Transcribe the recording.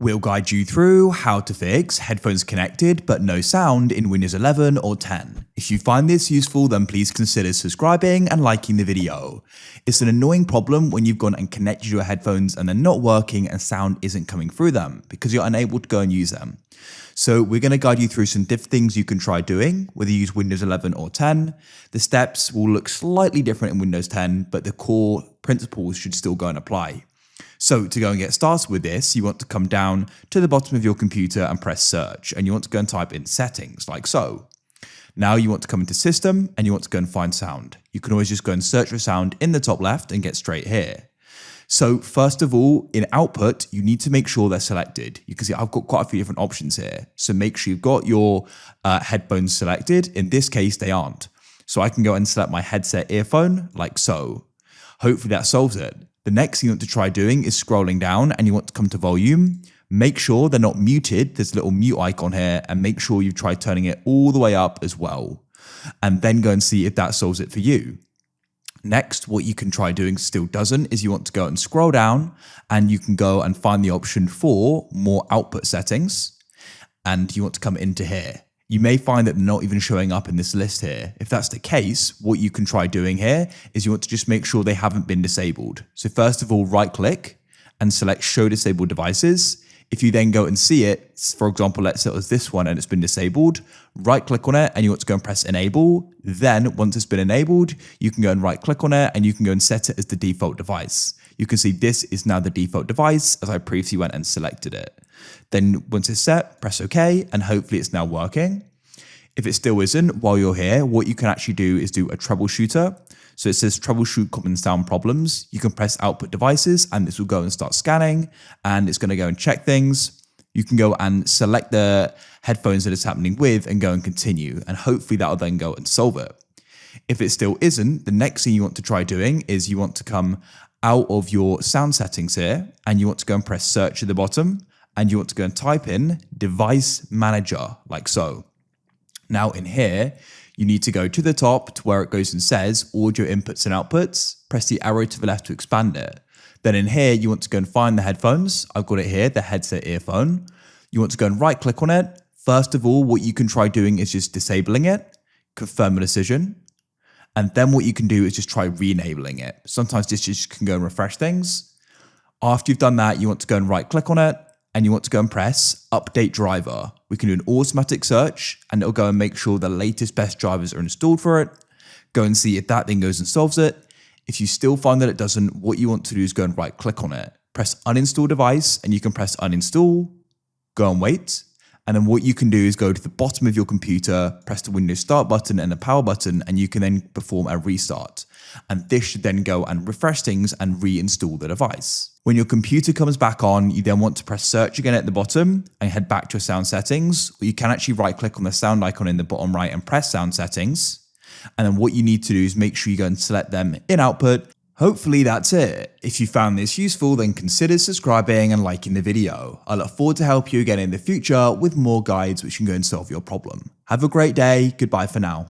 We'll guide you through how to fix headphones connected but no sound in Windows 11 or 10. If you find this useful, then please consider subscribing and liking the video. It's an annoying problem when you've gone and connected your headphones and they're not working and sound isn't coming through them because you're unable to go and use them. So we're going to guide you through some different things you can try doing, whether you use Windows 11 or 10. The steps will look slightly different in Windows 10, but the core principles should still go and apply. So to go and get started with this, you want to come down to the bottom of your computer and press search, and you want to go and type in settings like so. Now you want to come into system and you want to go and find sound. You can always just go and search for sound in the top left and get straight here. So first of all, in output, you need to make sure they're selected. You can see I've got quite a few different options here. So make sure you've got your headphones selected. In this case, they aren't. So I can go and select my headset earphone like so. Hopefully that solves it. The next thing you want to try doing is scrolling down and you want to come to volume. Make sure they're not muted. There's a little mute icon here and make sure you've tried turning it all the way up as well. And then go and see if that solves it for you. Next, what you can try doing still doesn't is you want to go and scroll down and you can go and find the option for more output settings and you want to come into here. You may find that they're not even showing up in this list here. If that's the case, what you can try doing here is you want to just make sure they haven't been disabled. So first of all, right click and select show disabled devices. If you then go and see it, for example, let's say it was this one and it's been disabled, right click on it and you want to go and press enable. Then once it's been enabled, you can go and right click on it and you can go and set it as the default device. You can see this is now the default device as I previously went and selected it. Then once it's set, press OK and hopefully it's now working. If it still isn't, while you're here, what you can actually do is do a troubleshooter. So it says troubleshoot common sound problems. You can press output devices and this will go and start scanning and it's going to go and check things. You can go and select the headphones that it's happening with and go and continue. And hopefully that will then go and solve it. If it still isn't, the next thing you want to try doing is you want to come out of your sound settings here and you want to go and press search at the bottom and you want to go and type in device manager like so. Now in here, you need to go to the top to where it goes and says audio inputs and outputs, press the arrow to the left to expand it. Then in here, you want to go and find the headphones. I've got it here, the headset earphone. You want to go and right click on it. First of all, what you can try doing is just disabling it, confirm a decision. And then what you can do is just try re-enabling it. Sometimes this just can go and refresh things. After you've done that, you want to go and right click on it and you want to go and press update driver. We can do an automatic search and it'll go and make sure the latest best drivers are installed for it. Go and see if that then goes and solves it. If you still find that it doesn't, what you want to do is go and right click on it. Press uninstall device and you can press uninstall, go and wait. And then what you can do is go to the bottom of your computer, press the Windows Start button and the power button, and you can then perform a restart. And this should then go and refresh things and reinstall the device. When your computer comes back on, you then want to press search again at the bottom and head back to your sound settings. Or you can actually right click on the sound icon in the bottom right and press sound settings. And then what you need to do is make sure you go and select them in output. Hopefully that's it. If you found this useful, then consider subscribing and liking the video. I look forward to help you again in the future with more guides which can go and solve your problem. Have a great day. Goodbye for now.